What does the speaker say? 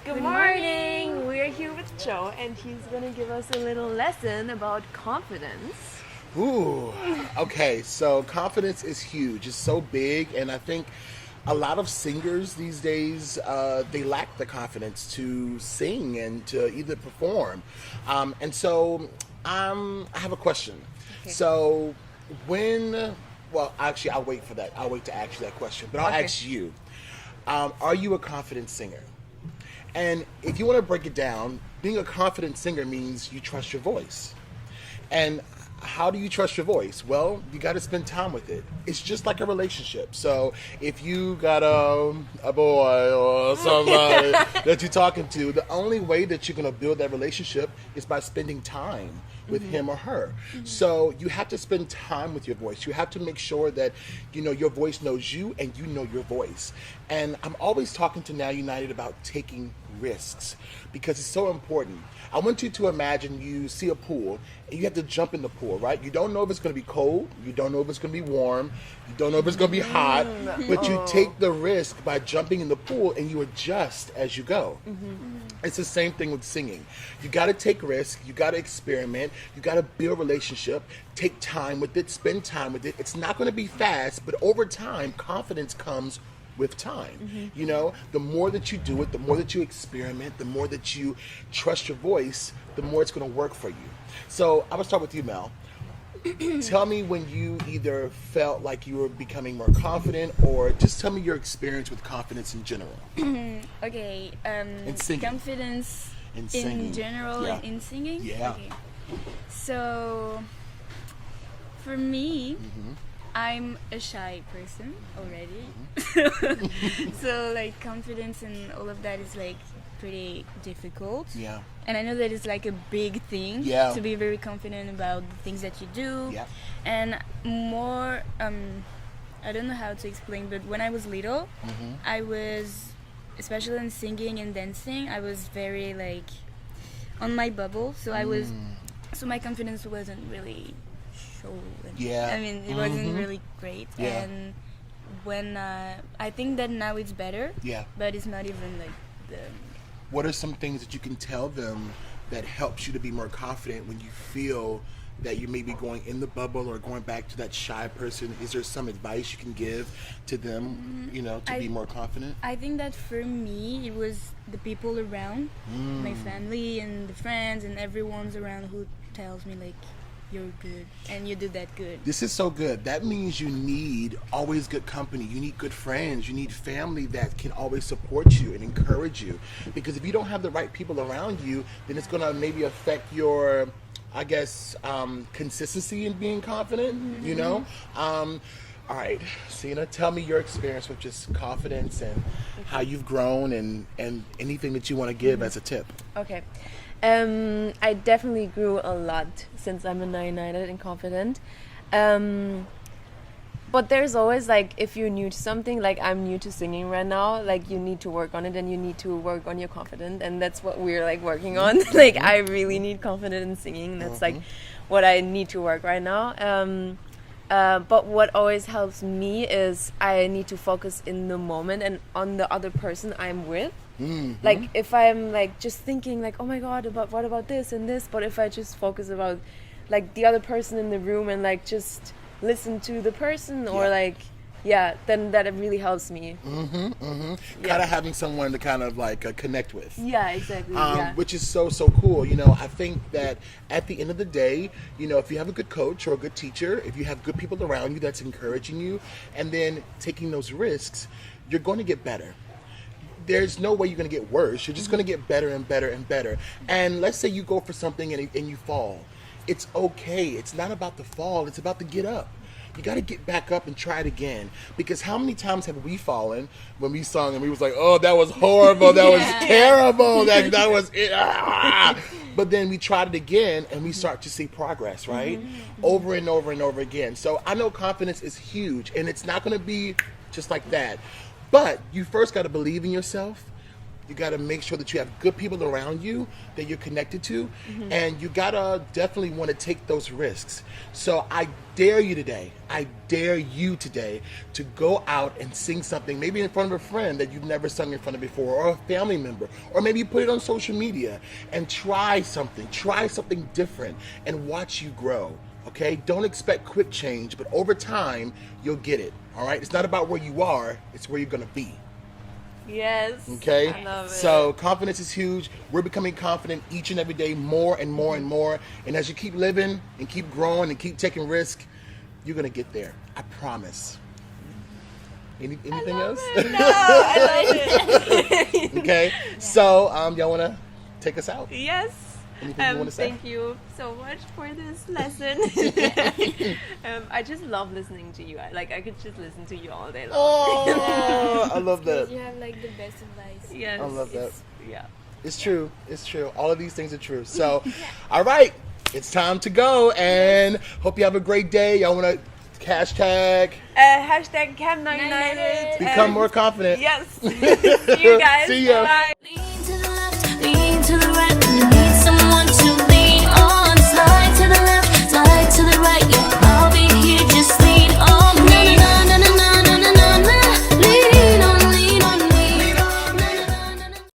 Good morning! We're here with Joe and he's gonna give us a little lesson about confidence. Ooh, okay, so confidence is huge. It's so big, and I think a lot of singers these days, they lack the confidence to sing and to either perform. And so I have a question. Okay. So well, actually, I'll wait for that. I'll wait to ask you that question, but I'll Okay. ask you, are you a confident singer? And if you want to break it down, being a confident singer means you trust your voice. And how do you trust your voice? Well, you got to spend time with it. It's just like a relationship. So if you got a boy or somebody that you're talking to, the only way that you're going to build that relationship is by spending time with him or her. So you have to spend time with your voice. You have to make sure that your voice knows you and you know your voice. And I'm always talking to Now United about taking risks because it's so important. I want you to imagine you see a pool and you have to jump in the pool, right? You don't know if it's going to be cold, you don't know if it's going to be warm, you don't know if it's going to be hot, but you take the risk by jumping in the pool and you adjust as you go. It's the same thing with singing. You got to take risks, you got to experiment, you got to build relationship, take time with it, spend time with it. It's not going to be fast, but over time, confidence comes with time. The more that you do it, the more that you experiment, the more that you trust your voice, the more it's going to work for you. So I'm going to start with you, Mel. Tell me when you either felt like you were becoming more confident, or just tell me your experience with confidence in general. Okay, In singing. confidence In singing. in general Yeah. and in singing? Yeah. Okay. So, for me, I'm a shy person already. So, like, confidence and all of that is, like, pretty difficult. Yeah. And I know that it's, like, a big thing Yeah. to be very confident about the things that you do. Yeah. And more, I don't know how to explain, but when I was little, I was, especially in singing and dancing, I was very, like, on my bubble. So I was, so my confidence wasn't really shown. Yeah. I mean, it wasn't really great. Yeah. And when, I think that now it's better, Yeah. but it's not even, like, the... What are some things that you can tell them that helps you to be more confident when you feel that you may be going in the bubble or going back to that shy person? Is there some advice you can give to them, to be more confident? I think that for me, it was the people around, my family and the friends and everyone's around who tells me, like, you're good and you do that good. This is so good. That means you need always good company. You need good friends. You need family that can always support you and encourage you. Because if you don't have the right people around you, then it's going to maybe affect your, I guess, consistency in being confident, all right, Sina, tell me your experience with just confidence and how you've grown and anything that you want to give as a tip. Okay. I definitely grew a lot since I'm a Now United and confident. But there's always, like, if you're new to something, like I'm new to singing right now, like you need to work on it and you need to work on your confidence, and that's what we're like working on. Like I really need confidence in singing. That's like what I need to work right now. But what always helps me is I need to focus in the moment and on the other person I'm with. Like if I'm like just thinking like, oh my god, what about this and this, but if I just focus about like the other person in the room and like just listen to the person or then that really helps me. Kind of having someone to kind of like connect with. Yeah, exactly. Which is so cool. I think that at the end of the day, if you have a good coach or a good teacher, if you have good people around you that's encouraging you, and then taking those risks, you're going to get better. There's no way you're going to get worse. You're just going to get better and better and better. And let's say you go for something and you fall. It's okay. It's not about the fall. It's about the get up. You got to get back up and try it again. Because how many times have we fallen when we sung and we was like, oh, that was horrible. That was terrible. That was it. But then we tried it again and we start to see progress, right? Over and over and over again. So I know confidence is huge, and it's not going to be just like that. But you first got to believe in yourself. You got to make sure that you have good people around you that you're connected to, and you got to definitely want to take those risks. So I dare you today, to go out and sing something, maybe in front of a friend that you've never sung in front of before, or a family member, or maybe you put it on social media and try something different and watch you grow. Okay, don't expect quick change, but over time you'll get it. All right, it's not about where you are, it's where you're gonna be. Yes. Okay, I love it. so confidence is huge. We're becoming confident each and every day, more and more and more. And as you keep living and keep growing and keep taking risks, you're gonna get there. I promise. Anything else? No, I love it. Okay, so y'all wanna take us out? Yes. Anything you wanna say? Thank you so much for this lesson. I just love listening to you. I could just listen to you all day long. Oh, I love that. You have like the best advice. Yes. I love that. Yeah. It's true. It's true. All of these things are true. So, all right, it's time to go, and hope you have a great day. Y'all want to hashtag Hashtag Cam99. become more confident. Yes. See you guys. See ya. Bye.